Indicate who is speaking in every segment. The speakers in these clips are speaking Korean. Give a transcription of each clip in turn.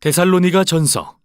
Speaker 1: 데살로니가 전서.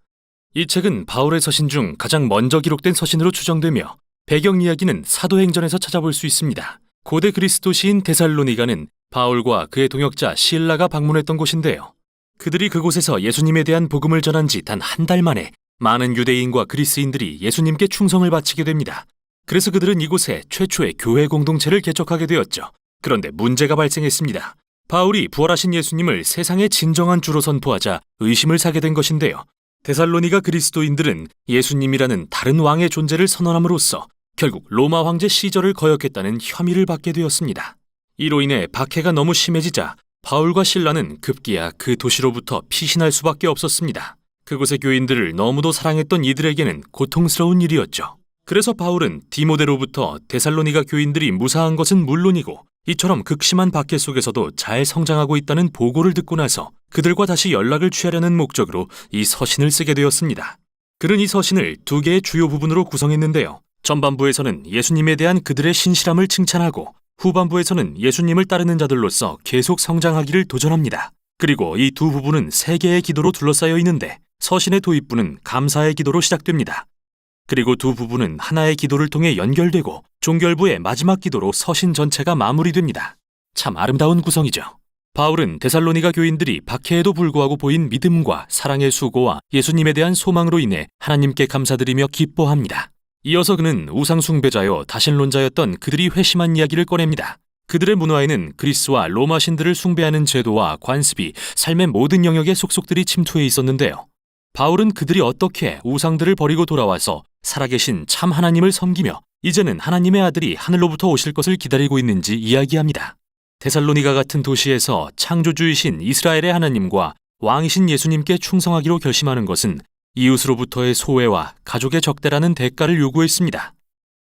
Speaker 1: 이 책은 바울의 서신 중 가장 먼저 기록된 서신으로 추정되며 배경 이야기는 사도행전에서 찾아볼 수 있습니다. 고대 그리스 도시인 데살로니가는 바울과 그의 동역자 실라가 방문했던 곳인데요. 그들이 그곳에서 예수님에 대한 복음을 전한 지 단 한 달 만에 많은 유대인과 그리스인들이 예수님께 충성을 바치게 됩니다. 그래서 그들은 이곳에 최초의 교회 공동체를 개척하게 되었죠. 그런데 문제가 발생했습니다. 바울이 부활하신 예수님을 세상의 진정한 주로 선포하자 의심을 사게 된 것인데요. 데살로니가 그리스도인들은 예수님이라는 다른 왕의 존재를 선언함으로써 결국 로마 황제 시저를 거역했다는 혐의를 받게 되었습니다. 이로 인해 박해가 너무 심해지자 바울과 실라는 급기야 그 도시로부터 피신할 수밖에 없었습니다. 그곳의 교인들을 너무도 사랑했던 이들에게는 고통스러운 일이었죠. 그래서 바울은 디모데로부터 데살로니가 교인들이 무사한 것은 물론이고 이처럼 극심한 박해 속에서도 잘 성장하고 있다는 보고를 듣고 나서 그들과 다시 연락을 취하려는 목적으로 이 서신을 쓰게 되었습니다. 그는 이 서신을 두 개의 주요 부분으로 구성했는데요. 전반부에서는 예수님에 대한 그들의 신실함을 칭찬하고 후반부에서는 예수님을 따르는 자들로서 계속 성장하기를 도전합니다. 그리고 이 두 부분은 세 개의 기도로 둘러싸여 있는데 서신의 도입부는 감사의 기도로 시작됩니다. 그리고 두 부분은 하나의 기도를 통해 연결되고 종결부의 마지막 기도로 서신 전체가 마무리됩니다. 참 아름다운 구성이죠. 바울은 데살로니가 교인들이 박해에도 불구하고 보인 믿음과 사랑의 수고와 예수님에 대한 소망으로 인해 하나님께 감사드리며 기뻐합니다. 이어서 그는 우상 숭배자여 다신론자였던 그들이 회심한 이야기를 꺼냅니다. 그들의 문화에는 그리스와 로마 신들을 숭배하는 제도와 관습이 삶의 모든 영역에 속속들이 침투해 있었는데요. 바울은 그들이 어떻게 우상들을 버리고 돌아와서 살아계신 참 하나님을 섬기며 이제는 하나님의 아들이 하늘로부터 오실 것을 기다리고 있는지 이야기합니다. 데살로니가 같은 도시에서 창조주이신 이스라엘의 하나님과 왕이신 예수님께 충성하기로 결심하는 것은 이웃으로부터의 소외와 가족의 적대라는 대가를 요구했습니다.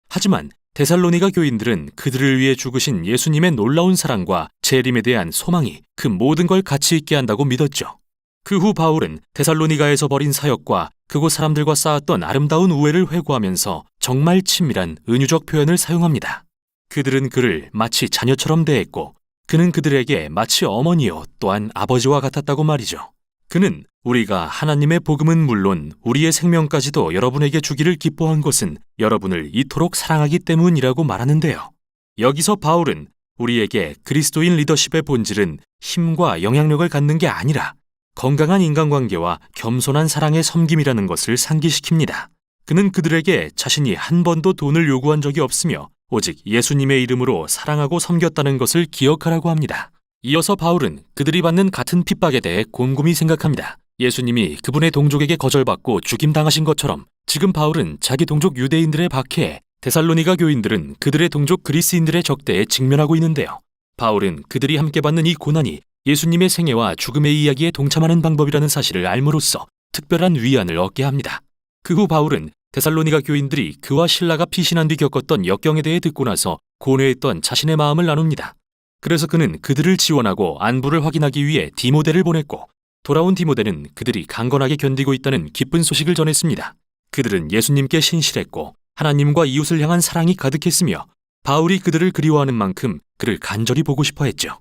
Speaker 1: 하지만 데살로니가 교인들은 그들을 위해 죽으신 예수님의 놀라운 사랑과 재림에 대한 소망이 그 모든 걸 가치 있게 한다고 믿었죠. 그 후 바울은 데살로니가에서 벌인 사역과 그곳 사람들과 쌓았던 아름다운 우애를 회고하면서 정말 친밀한 은유적 표현을 사용합니다. 그들은 그를 마치 자녀처럼 대했고 그는 그들에게 마치 어머니요 또한 아버지와 같았다고 말이죠. 그는 우리가 하나님의 복음은 물론 우리의 생명까지도 여러분에게 주기를 기뻐한 것은 여러분을 이토록 사랑하기 때문이라고 말하는데요. 여기서 바울은 우리에게 그리스도인 리더십의 본질은 힘과 영향력을 갖는 게 아니라 건강한 인간관계와 겸손한 사랑의 섬김이라는 것을 상기시킵니다. 그는 그들에게 자신이 한 번도 돈을 요구한 적이 없으며 오직 예수님의 이름으로 사랑하고 섬겼다는 것을 기억하라고 합니다. 이어서 바울은 그들이 받는 같은 핍박에 대해 곰곰이 생각합니다. 예수님이 그분의 동족에게 거절받고 죽임당하신 것처럼 지금 바울은 자기 동족 유대인들의 박해에 데살로니가 교인들은 그들의 동족 그리스인들의 적대에 직면하고 있는데요. 바울은 그들이 함께 받는 이 고난이 예수님의 생애와 죽음의 이야기에 동참하는 방법이라는 사실을 알므로써 특별한 위안을 얻게 합니다. 그 후 바울은 데살로니가 교인들이 그와 실라가 피신한 뒤 겪었던 역경에 대해 듣고 나서 고뇌했던 자신의 마음을 나눕니다. 그래서 그는 그들을 지원하고 안부를 확인하기 위해 디모데를 보냈고 돌아온 디모데는 그들이 강건하게 견디고 있다는 기쁜 소식을 전했습니다. 그들은 예수님께 신실했고 하나님과 이웃을 향한 사랑이 가득했으며 바울이 그들을 그리워하는 만큼 그를 간절히 보고 싶어 했죠.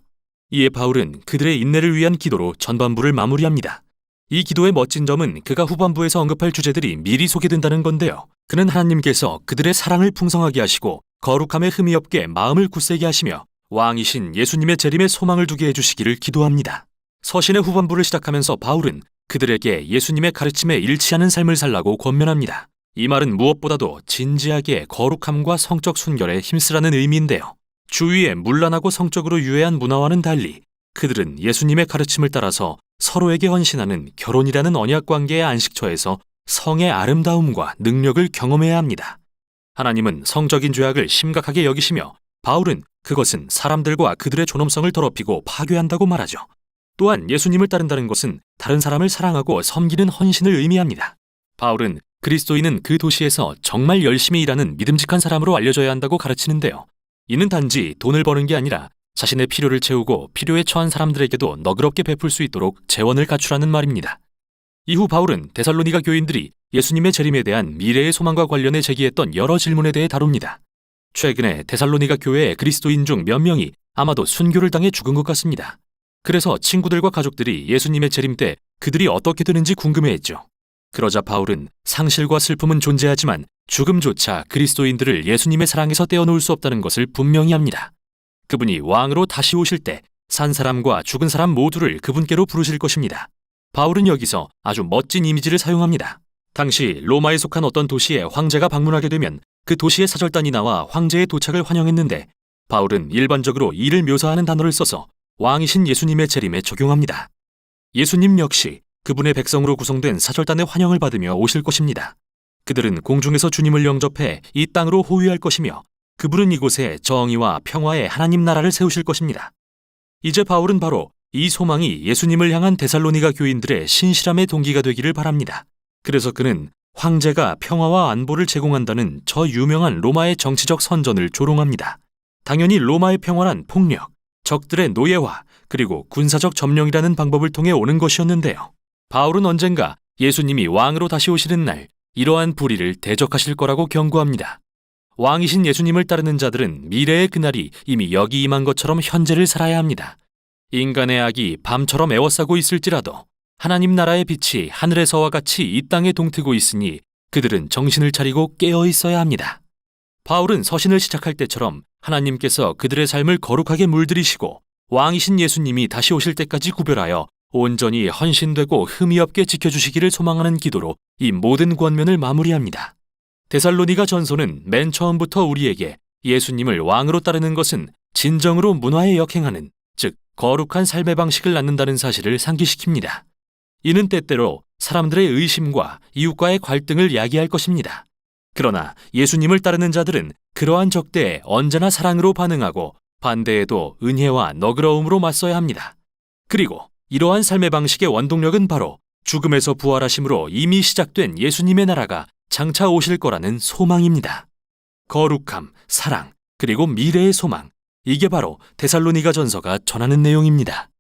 Speaker 1: 이에 바울은 그들의 인내를 위한 기도로 전반부를 마무리합니다. 이 기도의 멋진 점은 그가 후반부에서 언급할 주제들이 미리 소개된다는 건데요. 그는 하나님께서 그들의 사랑을 풍성하게 하시고 거룩함에 흠이 없게 마음을 굳세게 하시며 왕이신 예수님의 재림에 소망을 두게 해주시기를 기도합니다. 서신의 후반부를 시작하면서 바울은 그들에게 예수님의 가르침에 일치하는 삶을 살라고 권면합니다. 이 말은 무엇보다도 진지하게 거룩함과 성적 순결에 힘쓰라는 의미인데요. 주위의 문란하고 성적으로 유해한 문화와는 달리 그들은 예수님의 가르침을 따라서 서로에게 헌신하는 결혼이라는 언약 관계의 안식처에서 성의 아름다움과 능력을 경험해야 합니다. 하나님은 성적인 죄악을 심각하게 여기시며 바울은 그것은 사람들과 그들의 존엄성을 더럽히고 파괴한다고 말하죠. 또한 예수님을 따른다는 것은 다른 사람을 사랑하고 섬기는 헌신을 의미합니다. 바울은 그리스도인은 그 도시에서 정말 열심히 일하는 믿음직한 사람으로 알려져야 한다고 가르치는데요. 이는 단지 돈을 버는 게 아니라 자신의 필요를 채우고 필요에 처한 사람들에게도 너그럽게 베풀 수 있도록 재원을 갖추라는 말입니다. 이후 바울은 데살로니가 교인들이 예수님의 재림에 대한 미래의 소망과 관련해 제기했던 여러 질문에 대해 다룹니다. 최근에 데살로니가 교회의 그리스도인 중 몇 명이 아마도 순교를 당해 죽은 것 같습니다. 그래서 친구들과 가족들이 예수님의 재림 때 그들이 어떻게 되는지 궁금해했죠. 그러자 바울은 상실과 슬픔은 존재하지만 죽음조차 그리스도인들을 예수님의 사랑에서 떼어놓을 수 없다는 것을 분명히 합니다. 그분이 왕으로 다시 오실 때 산 사람과 죽은 사람 모두를 그분께로 부르실 것입니다. 바울은 여기서 아주 멋진 이미지를 사용합니다. 당시 로마에 속한 어떤 도시에 황제가 방문하게 되면 그 도시의 사절단이 나와 황제의 도착을 환영했는데 바울은 일반적으로 이를 묘사하는 단어를 써서 왕이신 예수님의 재림에 적용합니다. 예수님 역시 그분의 백성으로 구성된 사절단의 환영을 받으며 오실 것입니다. 그들은 공중에서 주님을 영접해 이 땅으로 호위할 것이며 그분은 이곳에 정의와 평화의 하나님 나라를 세우실 것입니다. 이제 바울은 바로 이 소망이 예수님을 향한 데살로니가 교인들의 신실함의 동기가 되기를 바랍니다. 그래서 그는 황제가 평화와 안보를 제공한다는 저 유명한 로마의 정치적 선전을 조롱합니다. 당연히 로마의 평화란 폭력, 적들의 노예화, 그리고 군사적 점령이라는 방법을 통해 오는 것이었는데요. 바울은 언젠가 예수님이 왕으로 다시 오시는 날 이러한 불의를 대적하실 거라고 경고합니다. 왕이신 예수님을 따르는 자들은 미래의 그날이 이미 여기 임한 것처럼 현재를 살아야 합니다. 인간의 악이 밤처럼 에워싸고 있을지라도 하나님 나라의 빛이 하늘에서와 같이 이 땅에 동트고 있으니 그들은 정신을 차리고 깨어 있어야 합니다. 바울은 서신을 시작할 때처럼 하나님께서 그들의 삶을 거룩하게 물들이시고 왕이신 예수님이 다시 오실 때까지 구별하여 온전히 헌신되고 흠이 없게 지켜주시기를 소망하는 기도로 이 모든 권면을 마무리합니다. 데살로니가 전서는 맨 처음부터 우리에게 예수님을 왕으로 따르는 것은 진정으로 문화에 역행하는, 즉 거룩한 삶의 방식을 낳는다는 사실을 상기시킵니다. 이는 때때로 사람들의 의심과 이웃과의 갈등을 야기할 것입니다. 그러나 예수님을 따르는 자들은 그러한 적대에 언제나 사랑으로 반응하고 반대에도 은혜와 너그러움으로 맞서야 합니다. 그리고 이러한 삶의 방식의 원동력은 바로 죽음에서 부활하심으로 이미 시작된 예수님의 나라가 장차 오실 거라는 소망입니다. 거룩함, 사랑, 그리고 미래의 소망. 이게 바로 데살로니가 전서가 전하는 내용입니다.